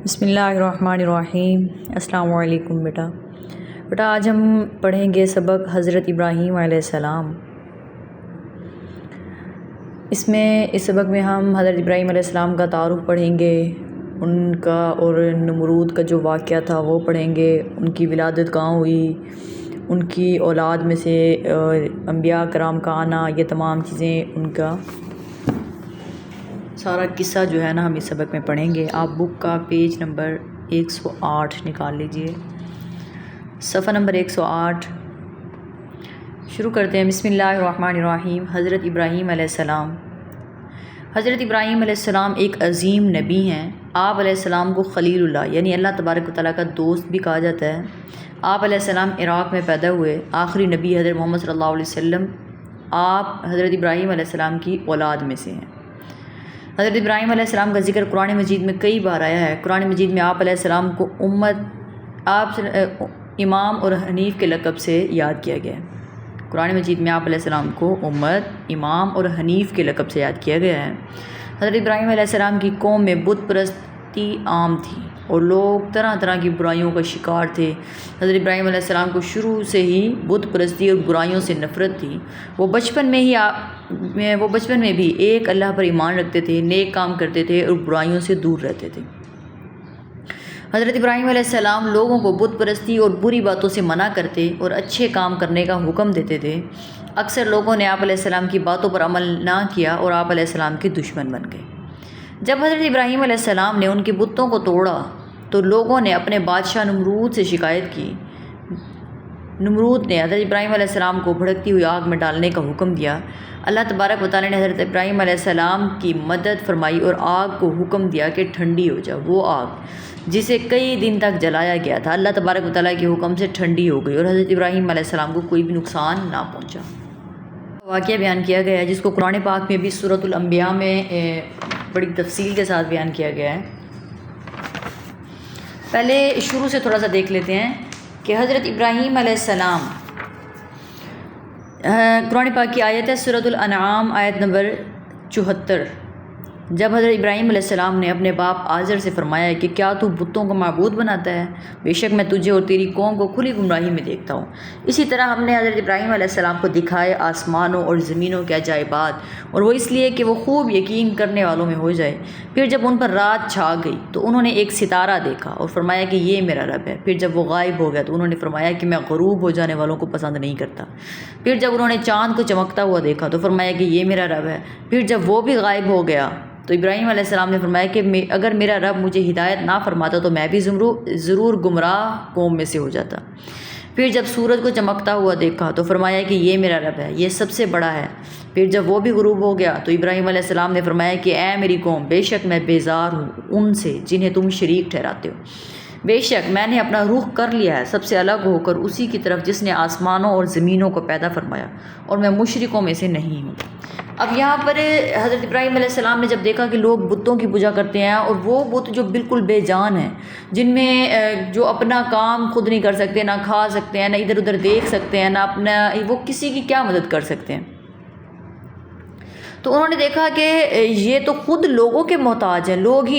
بسم اللہ الرحمن الرحیم۔ السلام علیکم بیٹا آج ہم پڑھیں گے سبق حضرت ابراہیم علیہ السلام۔ اس سبق میں ہم حضرت ابراہیم علیہ السلام کا تعارف پڑھیں گے، ان کا اور نمرود کا جو واقعہ تھا وہ پڑھیں گے، ان کی ولادت کہاں ہوئی، ان کی اولاد میں سے انبیاء کرام کا آنا، یہ تمام چیزیں، ان کا سارا قصہ جو ہے نا ہم اس سبق میں پڑھیں گے۔ آپ بک کا پیج نمبر 108 نکال لیجئے، صفحہ نمبر 108 شروع کرتے ہیں۔ بسم اللہ الرحمن الرحیم۔ حضرت ابراہیم علیہ السلام۔ حضرت ابراہیم علیہ السلام ایک عظیم نبی ہیں۔ آپ علیہ السلام کو خلیل اللہ یعنی اللہ تبارک و تعالیٰ کا دوست بھی کہا جاتا ہے۔ آپ علیہ السلام عراق میں پیدا ہوئے۔ آخری نبی حضرت محمد صلی اللہ علیہ وسلم آپ حضرت ابراہیم علیہ السلام کی اولاد میں سے ہیں۔ حضرت ابراہیم علیہ السلام کا ذکر قرآن مجید میں کئی بار آیا ہے۔ قرآن مجید میں آپ علیہ السلام کو امام اور حنیف کے لقب سے یاد کیا گیا ہے۔ قرآن مجید میں آپ علیہ السلام کو امام اور حنیف کے لقب سے یاد کیا گیا ہے۔ حضرت ابراہیم علیہ السلام کی قوم میں بت پرستی عام تھی اور لوگ طرح طرح کی برائیوں کا شکار تھے۔ حضرت ابراہیم علیہ السلام کو شروع سے ہی بت پرستی اور برائیوں سے نفرت تھی۔ وہ بچپن میں بھی ایک اللہ پر ایمان رکھتے تھے، نیک کام کرتے تھے اور برائیوں سے دور رہتے تھے۔ حضرت ابراہیم علیہ السلام لوگوں کو بت پرستی اور بری باتوں سے منع کرتے اور اچھے کام کرنے کا حکم دیتے تھے۔ اکثر لوگوں نے آپ علیہ السلام کی باتوں پر عمل نہ کیا اور آپ علیہ السلام کے دشمن بن گئے۔ جب حضرت ابراہیم علیہ السلام نے ان کے بتوں کو توڑا تو لوگوں نے اپنے بادشاہ نمرود سے شکایت کی۔ نمرود نے حضرت ابراہیم علیہ السلام کو بھڑکتی ہوئی آگ میں ڈالنے کا حکم دیا۔ اللہ تبارک و تعالیٰ نے حضرت ابراہیم علیہ السلام کی مدد فرمائی اور آگ کو حکم دیا کہ ٹھنڈی ہو جائے۔ وہ آگ جسے کئی دن تک جلایا گیا تھا اللہ تبارک و تعالیٰ کے حکم سے ٹھنڈی ہو گئی اور حضرت ابراہیم علیہ السلام کو کوئی بھی نقصان نہ پہنچا۔ واقعہ بیان کیا گیا ہے جس کو قرآن پاک میں بھی سورۃ الانبیاء میں بڑی تفصیل کے ساتھ بیان کیا گیا ہے۔ پہلے شروع سے تھوڑا سا دیکھ لیتے ہیں کہ حضرت ابراہیم علیہ السلام، قرآن پاک کی آیت ہے سورۃ الانعام آیت نمبر 74۔ جب حضرت ابراہیم علیہ السلام نے اپنے باپ آزر سے فرمایا کہ کیا تو بتوں کو معبود بناتا ہے؟ بے شک میں تجھے اور تیری قوم کو کھلی گمراہی میں دیکھتا ہوں۔ اسی طرح ہم نے حضرت ابراہیم علیہ السلام کو دکھائے آسمانوں اور زمینوں کے عجائبات، اور وہ اس لیے کہ وہ خوب یقین کرنے والوں میں ہو جائے۔ پھر جب ان پر رات چھا گئی تو انہوں نے ایک ستارہ دیکھا اور فرمایا کہ یہ میرا رب ہے۔ پھر جب وہ غائب ہو گیا تو انہوں نے فرمایا کہ میں غروب ہو جانے والوں کو پسند نہیں کرتا۔ پھر جب انہوں نے چاند کو چمکتا ہوا دیکھا تو فرمایا کہ یہ میرا رب ہے۔ پھر جب وہ بھی غائب ہو گیا تو ابراہیم علیہ السلام نے فرمایا کہ اگر میرا رب مجھے ہدایت نہ فرماتا تو میں بھی ضرور گمراہ قوم میں سے ہو جاتا۔ پھر جب سورج کو چمکتا ہوا دیکھا تو فرمایا کہ یہ میرا رب ہے، یہ سب سے بڑا ہے۔ پھر جب وہ بھی غروب ہو گیا تو ابراہیم علیہ السلام نے فرمایا کہ اے میری قوم، بے شک میں بیزار ہوں ان سے جنہیں تم شریک ٹھہراتے ہو۔ بے شک میں نے اپنا رخ کر لیا ہے سب سے الگ ہو کر اسی کی طرف جس نے آسمانوں اور زمینوں کو پیدا فرمایا، اور میں مشرکوں میں سے نہیں ہوں۔ اب یہاں پر حضرت ابراہیم علیہ السلام نے جب دیکھا کہ لوگ بتوں کی پوجا کرتے ہیں، اور وہ بت جو بالکل بے جان ہیں، جن میں جو اپنا کام خود نہیں کر سکتے، نہ کھا سکتے ہیں، نہ ادھر ادھر دیکھ سکتے ہیں، نہ وہ کسی کی کیا مدد کر سکتے ہیں، تو انہوں نے دیکھا کہ یہ تو خود لوگوں کے محتاج ہیں، لوگ ہی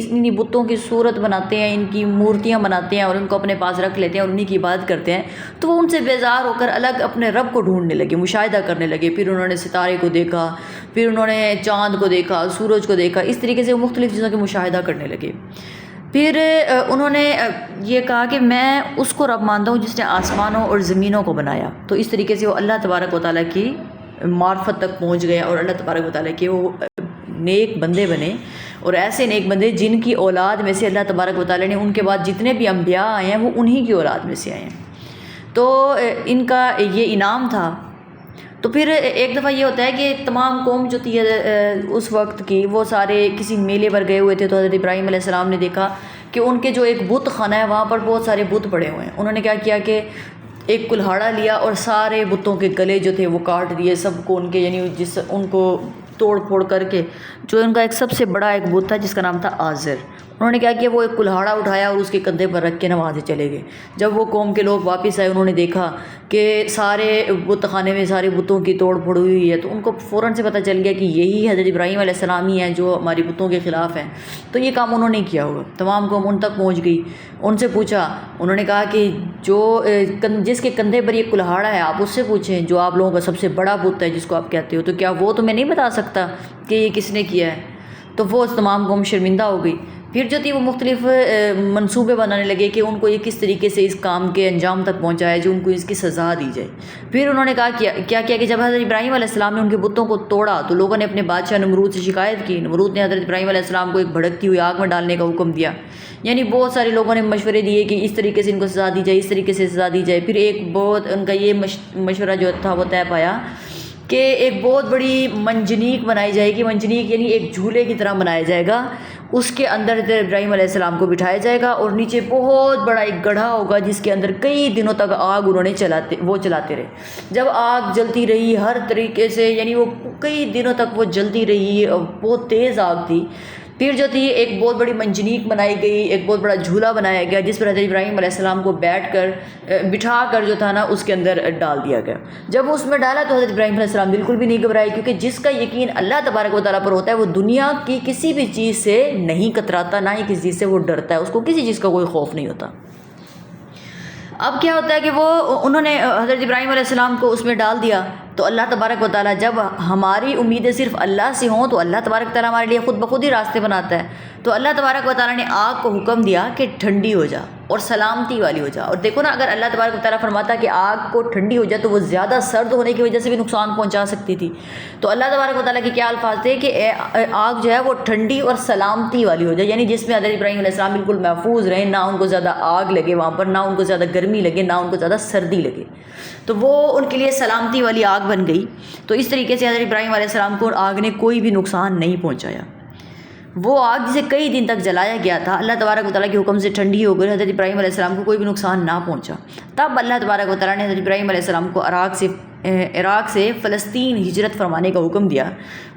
انہی بتوں کی صورت بناتے ہیں، ان کی مورتیاں بناتے ہیں اور ان کو اپنے پاس رکھ لیتے ہیں اور انہی کی عبادت کرتے ہیں۔ تو وہ ان سے بیزار ہو کر الگ اپنے رب کو ڈھونڈنے لگے، مشاہدہ کرنے لگے۔ پھر انہوں نے ستارے کو دیکھا، پھر انہوں نے چاند کو دیکھا، سورج کو دیکھا، اس طریقے سے وہ مختلف چیزوں کے مشاہدہ کرنے لگے۔ پھر انہوں نے یہ کہا کہ میں اس کو رب مانتا ہوں جس نے آسمانوں اور زمینوں کو بنایا۔ تو اس طریقے سے وہ اللہ تبارک و تعالیٰ کی معرفت تک پہنچ گئے اور اللہ تبارک و تعالیٰ کے وہ نیک بندے بنے، اور ایسے نیک بندے جن کی اولاد میں سے اللہ تبارک و تعالیٰ نے ان کے بعد جتنے بھی انبیاء آئے ہیں وہ انہی کی اولاد میں سے آئے ہیں۔ تو ان کا یہ انعام تھا۔ تو پھر ایک دفعہ یہ ہوتا ہے کہ تمام قوم جو تھی اس وقت کی، وہ سارے کسی میلے پر گئے ہوئے تھے، تو حضرت ابراہیم علیہ السلام نے دیکھا کہ ان کے جو ایک بت خانہ ہے وہاں پر بہت سارے بت پڑے ہوئے ہیں۔ انہوں نے کیا کیا کہ ایک کلہاڑا لیا اور سارے بتوں کے گلے جو تھے وہ کاٹ دیے، سب کو ان کے یعنی ان کو توڑ پھوڑ کر کے، جو ان کا ایک سب سے بڑا ایک بت تھا جس کا نام تھا آزر، انہوں نے کیا کیا، وہ ایک کلہاڑا اٹھایا اور اس کے کندھے پر رکھ کے نہ وہاں سے چلے گئے۔ جب وہ قوم کے لوگ واپس آئے، انہوں نے دیکھا کہ سارے بت خانے میں سارے بتوں کی توڑ پھوڑ ہوئی ہے، تو ان کو فوراً سے پتہ چل گیا کہ یہی حضرت ابراہیم علیہ السلام ہی ہیں جو ہماری بتوں کے خلاف ہیں، تو یہ کام انہوں نے کیا ہوگا۔ تمام قوم ان تک پہنچ گئی، ان سے پوچھا، انہوں نے کہا کہ جس کے کندھے پر یہ کلہاڑا ہے آپ اس سے پوچھیں، جو آپ لوگوں کا سب سے بڑا بت ہے جس کو آپ کہتے ہو، تو کیا وہ تمہیں نہیں بتا سکتا کہ یہ کس نے کیا ہے؟ تو وہ تمام قوم شرمندہ ہو گئی۔ پھر جو تھی وہ مختلف منصوبے بنانے لگے کہ ان کو یہ کس طریقے سے اس کام کے انجام تک پہنچایا جو ان کو اس کی سزا دی جائے۔ پھر انہوں نے کہا کیا کہ جب حضرت ابراہیم علیہ السلام نے ان کے بتوں کو توڑا تو لوگوں نے اپنے بادشاہ نمرود سے شکایت کی۔ نمرود نے حضرت ابراہیم علیہ السلام کو ایک بھڑکتی ہوئی آگ میں ڈالنے کا حکم دیا، یعنی بہت سارے لوگوں نے مشورے دیے کہ اس طریقے سے ان کو سزا دی جائے، اس طریقے سے سزا دی جائے۔ پھر ایک بہت ان کا یہ مشورہ جو تھا وہ طے پایا کہ ایک بہت بڑی منجنیق بنائی جائے گی۔ منجنیق یعنی ایک جھولے کی طرح بنایا جائے گا، اس کے اندر ابراہیم علیہ السلام کو بٹھایا جائے گا اور نیچے بہت بڑا ایک گڑھا ہوگا جس کے اندر کئی دنوں تک آگ انہوں نے چلاتے رہے۔ جب آگ جلتی رہی ہر طریقے سے، یعنی وہ کئی دنوں تک وہ جلتی رہی، بہت تیز آگ تھی۔ پھر جو تھی ایک بہت بڑی منجنیق بنائی گئی، ایک بہت بڑا جھولا بنایا گیا جس پر حضرت ابراہیم علیہ السلام کو بٹھا کر جو تھا نا اس کے اندر ڈال دیا گیا۔ جب اس میں ڈالا تو حضرت ابراہیم علیہ السلام بالکل بھی نہیں گھبرائے، کیونکہ جس کا یقین اللہ تبارک و تعالیٰ پر ہوتا ہے وہ دنیا کی کسی بھی چیز سے نہیں کتراتا، نہ ہی کسی چیز سے وہ ڈرتا ہے، اس کو کسی چیز کا کوئی خوف نہیں ہوتا۔ اب کیا ہوتا ہے کہ انہوں نے حضرت ابراہیم علیہ السلام کو اس میں ڈال دیا، تو اللہ تبارک و تعالیٰ، جب ہماری امیدیں صرف اللہ سے ہوں تو اللہ تبارک و تعالیٰ ہمارے لیے خود بخود ہی راستے بناتا ہے۔ تو اللہ تبارک و تعالیٰ نے آگ کو حکم دیا کہ ٹھنڈی ہو جا اور سلامتی والی ہو جا۔ اور دیکھو نا، اگر اللہ تبارک و تعالیٰ فرماتا کہ آگ کو ٹھنڈی ہو جائے تو وہ زیادہ سرد ہونے کی وجہ سے بھی نقصان پہنچا سکتی تھی۔ تو اللہ تبارک و تعالیٰ کے کیا الفاظ تھے کہ آگ جو ہے وہ ٹھنڈی اور سلامتی والی ہو جائے، یعنی جس میں حضرت ابراہیم علیہ السلام بالکل محفوظ رہیں، نہ ان کو زیادہ آگ لگے وہاں پر، نہ ان کو زیادہ گرمی لگے، نہ ان کو زیادہ سردی لگے۔ تو وہ ان کے لیے سلامتی والی آگ بن گئی۔ تو اس طریقے سے حضرت ابراہیم علیہ السلام کو آگ نے کوئی بھی نقصان نہیں پہنچایا۔ وہ آگ جسے کئی دن تک جلایا گیا تھا، اللہ تبارک و تعالیٰ کے حکم سے ٹھنڈی ہو گئی، حضرت ابراہیم علیہ السلام کو کوئی بھی نقصان نہ پہنچا۔ تب اللہ تبارک و تعالیٰ نے حضرت ابراہیم علیہ السلام کو عراق سے فلسطین ہجرت فرمانے کا حکم دیا۔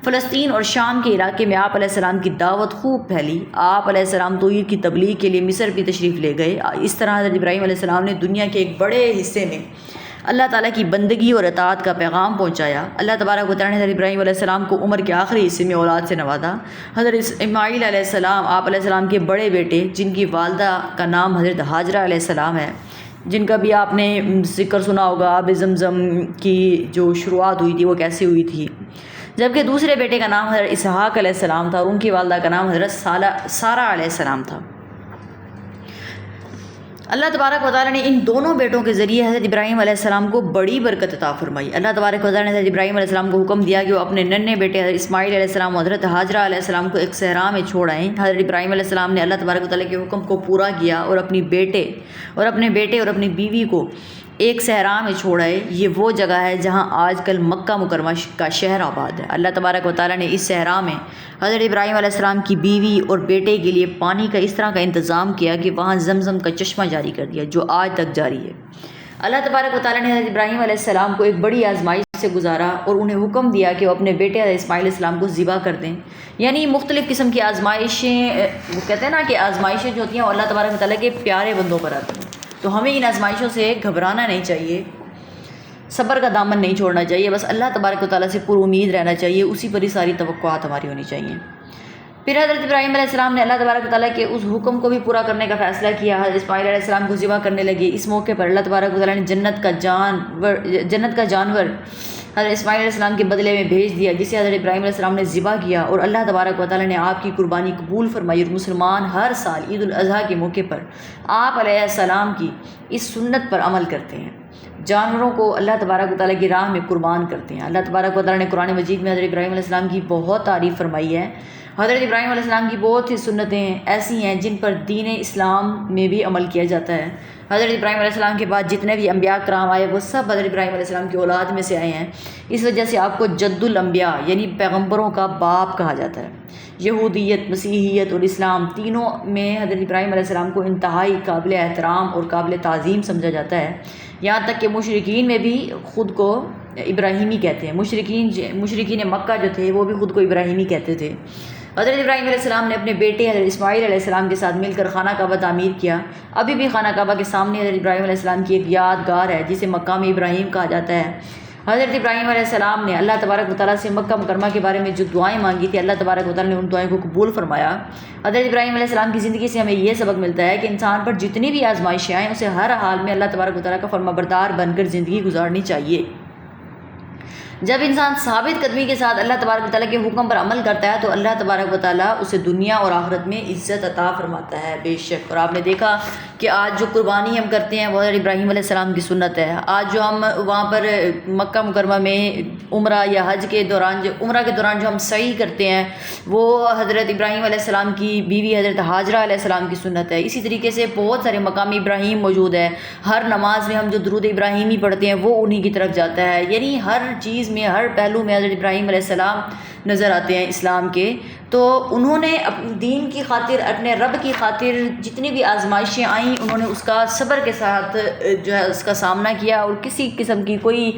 فلسطین اور شام کے علاقے میں آپ علیہ السلام کی دعوت خوب پھیلی۔ آپ علیہ السلام توحید کی تبلیغ کے لیے مصر بھی تشریف لے گئے۔ اس طرح حضرت ابراہیم علیہ السلام نے دنیا کے ایک بڑے حصے میں اللہ تعالیٰ کی بندگی اور اطاعت کا پیغام پہنچایا۔ اللہ تبارک و تعالیٰ نے حضرت ابراہیم علیہ السلام کو عمر کے آخری حصے میں اولاد سے نوازا۔ حضرت اسماعیل علیہ السلام آپ علیہ السلام کے بڑے بیٹے، جن کی والدہ کا نام حضرت ہاجرہ علیہ السلام ہے، جن کا بھی آپ نے ذکر سنا ہوگا، آب زمزم کی جو شروعات ہوئی تھی وہ کیسے ہوئی تھی۔ جبکہ دوسرے بیٹے کا نام حضرت اسحاق علیہ السلام تھا اور ان کی والدہ کا نام حضرت سارہ علیہ السلام تھا۔ اللہ تبارک و تعالیٰ نے ان دونوں بیٹوں کے ذریعے حضرت ابراہیم علیہ السلام کو بڑی برکت عطا فرمائی۔ اللہ تبارک و تعالیٰ نے حضرت ابراہیم علیہ السلام کو حکم دیا کہ وہ اپنے ننھے بیٹے حضرت اسماعیل علیہ السلام و حضرت ہاجرہ علیہ السلام کو ایک صحرا میں چھوڑ آئیں۔ حضرت ابراہیم علیہ السلام نے اللہ تبارک و تعالیٰ کے حکم کو پورا کیا اور اپنے بیٹے اور اپنی بیوی کو ایک صحرا میں چھوڑ آئے۔ یہ وہ جگہ ہے جہاں آج کل مکہ مکرمہ کا شہر آباد ہے۔ اللہ تبارک و تعالیٰ نے اس صحرا میں حضرت ابراہیم علیہ السلام کی بیوی اور بیٹے کے لیے پانی کا اس طرح کا انتظام کیا کہ وہاں زمزم کا چشمہ جاری کر دیا، جو آج تک جاری ہے۔ اللہ تبارک و تعالیٰ نے حضرت ابراہیم علیہ السلام کو ایک بڑی آزمائش سے گزارا اور انہیں حکم دیا کہ وہ اپنے بیٹے حضرت اسماعیل علیہ السلام کو ذبح کر دیں۔ یعنی مختلف قسم کی آزمائشیں، وہ کہتے ہیں نا کہ آزمائشیں جو ہوتی ہیں وہ اللہ تبارک و تعالیٰ کے پیارے بندوں پر آتی ہیں، تو ہمیں ان آزمائشوں سے گھبرانا نہیں چاہیے، صبر کا دامن نہیں چھوڑنا چاہیے، بس اللہ تبارک و تعالیٰ سے پر امید رہنا چاہیے، اسی پر ہی ساری توقعات ہماری ہونی چاہیے۔ پھر حضرت ابراہیم علیہ السلام نے اللہ تبارک و تعالیٰ کے اس حکم کو بھی پورا کرنے کا فیصلہ کیا۔ حضرت اسماعیل علیہ السلام کو ذبح کرنے لگے۔ اس موقع پر اللہ تبارک و تعالیٰ نے جنت کا جانور حضرت اسماعیل علیہ السلام کے بدلے میں بھیج دیا، جسے حضرت ابراہیم علیہ السلام نے ذبح کیا، اور اللہ تبارک و تعالیٰ نے آپ کی قربانی قبول فرمائی، اور مسلمان ہر سال عید الاضحیٰ کے موقع پر آپ علیہ السلام کی اس سنت پر عمل کرتے ہیں، جانوروں کو اللہ تبارک و تعالیٰ کی راہ میں قربان کرتے ہیں۔ اللہ تبارک و تعالیٰ نے قرآن مجید میں حضرت ابراہیم علیہ السلام کی بہت تعریف فرمائی ہے۔ حضرت ابراہیم علیہ السلام کی بہت سی سنتیں ایسی ہیں جن پر دین اسلام میں بھی عمل کیا جاتا ہے۔ حضرت ابراہیم علیہ السلام کے بعد جتنے بھی انبیاء کرام آئے وہ سب حضرت ابراہیم علیہ السلام کی اولاد میں سے آئے ہیں، اس وجہ سے آپ کو جد الانبیاء یعنی پیغمبروں کا باپ کہا جاتا ہے۔ یہودیت، مسیحیت اور اسلام تینوں میں حضرت ابراہیم علیہ السلام کو انتہائی قابل احترام اور قابل تعظیم سمجھا جاتا ہے، یہاں تک کہ مشرکین میں بھی خود کو ابراہیمی کہتے ہیں۔ مشرکین مکہ جو تھے وہ بھی خود کو ابراہیمی کہتے تھے۔ حضرت ابراہیم علیہ السلام نے اپنے بیٹے حضرت اسماعیل علیہ السلام کے ساتھ مل کر خانہ کعبہ تعمیر کیا۔ ابھی بھی خانہ کعبہ کے سامنے حضرت ابراہیم علیہ السلام کی ایک یادگار ہے جسے مقام ابراہیم کہا جاتا ہے۔ حضرت ابراہیم علیہ السلام نے اللہ تبارک و تعالیٰ سے مکہ مکرمہ کے بارے میں جو دعائیں مانگی تھی، اللہ تبارک و تعالیٰ نے ان دعائیں کو قبول فرمایا۔ حضرت ابراہیم علیہ السلام کی زندگی سے ہمیں یہ سبق ملتا ہے کہ انسان پر جتنی بھی آزمائشیں آئیں اسے ہر حال میں اللہ تبارک و تعالیٰ کا فرمانبردار بن کر زندگی گزارنی چاہیے۔ جب انسان ثابت قدمی کے ساتھ اللہ تبارک و تعالیٰ کے حکم پر عمل کرتا ہے تو اللہ تبارک و تعالیٰ اسے دنیا اور آخرت میں عزت عطا فرماتا ہے بے شک۔ اور آپ نے دیکھا کہ آج جو قربانی ہم کرتے ہیں وہ حضرت ابراہیم علیہ السلام کی سنت ہے۔ آج جو ہم وہاں پر مکہ مکرمہ میں عمرہ یا حج کے دوران عمرہ کے دوران جو ہم سعی کرتے ہیں وہ حضرت ابراہیم علیہ السلام کی بیوی حضرت ہاجرہ علیہ السلام کی سنت ہے۔ اسی طریقے سے بہت سارے مقام ابراہیم موجود ہے۔ ہر نماز میں ہم جو درود ابراہیمی پڑھتے ہیں وہ انہی کی طرف جاتا ہے، یعنی ہر چیز میں ہر پہلو میں حضرت ابراہیم علیہ السلام نظر آتے ہیں اسلام کے۔ تو انہوں نے اپنے دین کی خاطر، اپنے رب کی خاطر جتنی بھی آزمائشیں آئیں انہوں نے اس کا صبر کے ساتھ جو ہے اس کا سامنا کیا، اور کسی قسم کی کوئی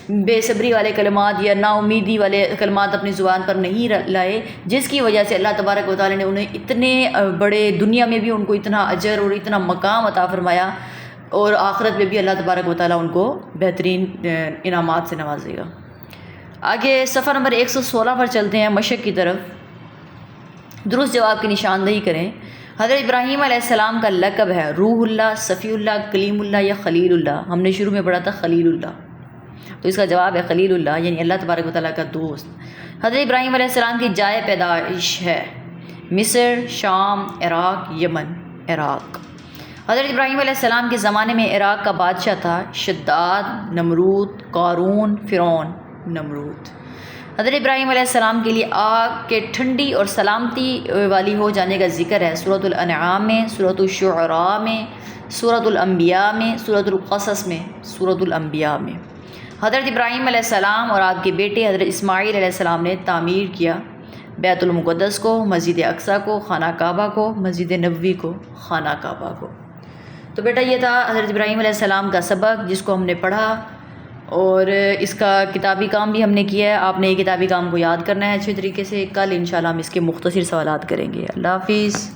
بے صبری والے کلمات یا نا امیدی والے کلمات اپنی زبان پر نہیں لائے، جس کی وجہ سے اللہ تبارک و تعالیٰ نے انہیں اتنے بڑے دنیا میں بھی ان کو اتنا اجر اور اتنا مقام عطا فرمایا، اور آخرت میں بھی اللہ تبارک و تعالیٰ ان کو بہترین انعامات سے نوازے گا۔ آگے صفحہ نمبر 116 پر چلتے ہیں، مشرق کی طرف۔ درست جواب کی نشاندہی کریں۔ حضرت ابراہیم علیہ السلام کا لقب ہے روح اللہ، صفی اللہ، کلیم اللہ یا خلیل اللہ۔ ہم نے شروع میں پڑھا تھا خلیل اللہ، تو اس کا جواب ہے خلیل اللہ، یعنی اللہ تبارک و تعالیٰ کا دوست۔ حضرت ابراہیم علیہ السلام کی جائے پیدائش ہے مصر، شام، عراق، یمن۔ عراق حضرت ابراہیم علیہ السلام کے زمانے میں عراق کا بادشاہ تھا شداد، نمرود، قارون، فرعون۔ نمرود حضرت ابراہیم علیہ السلام کے لیے آگ کے ٹھنڈی اور سلامتی والی ہو جانے کا ذکر ہے سورۃ الانعام میں، سورۃ الشعراء میں، سورۃ الانبیاء میں، سورۃ القصص میں، سورۃ الانبیاء میں۔ حضرت ابراہیم علیہ السلام اور آپ کے بیٹے حضرت اسماعیل علیہ السلام نے تعمیر کیا بیت المقدس کو، مسجد اقصیٰ کو، خانہ کعبہ کو، مسجد نبوی کو، خانہ کعبہ کو۔ تو بیٹا یہ تھا حضرت ابراہیم علیہ السلام کا سبق جس کو ہم نے پڑھا، اور اس کا کتابی کام بھی ہم نے کیا ہے۔ آپ نے یہ کتابی کام کو یاد کرنا ہے اچھے طریقے سے۔ کل انشاءاللہ ہم اس کے مختصر سوالات کریں گے۔ اللہ حافظ۔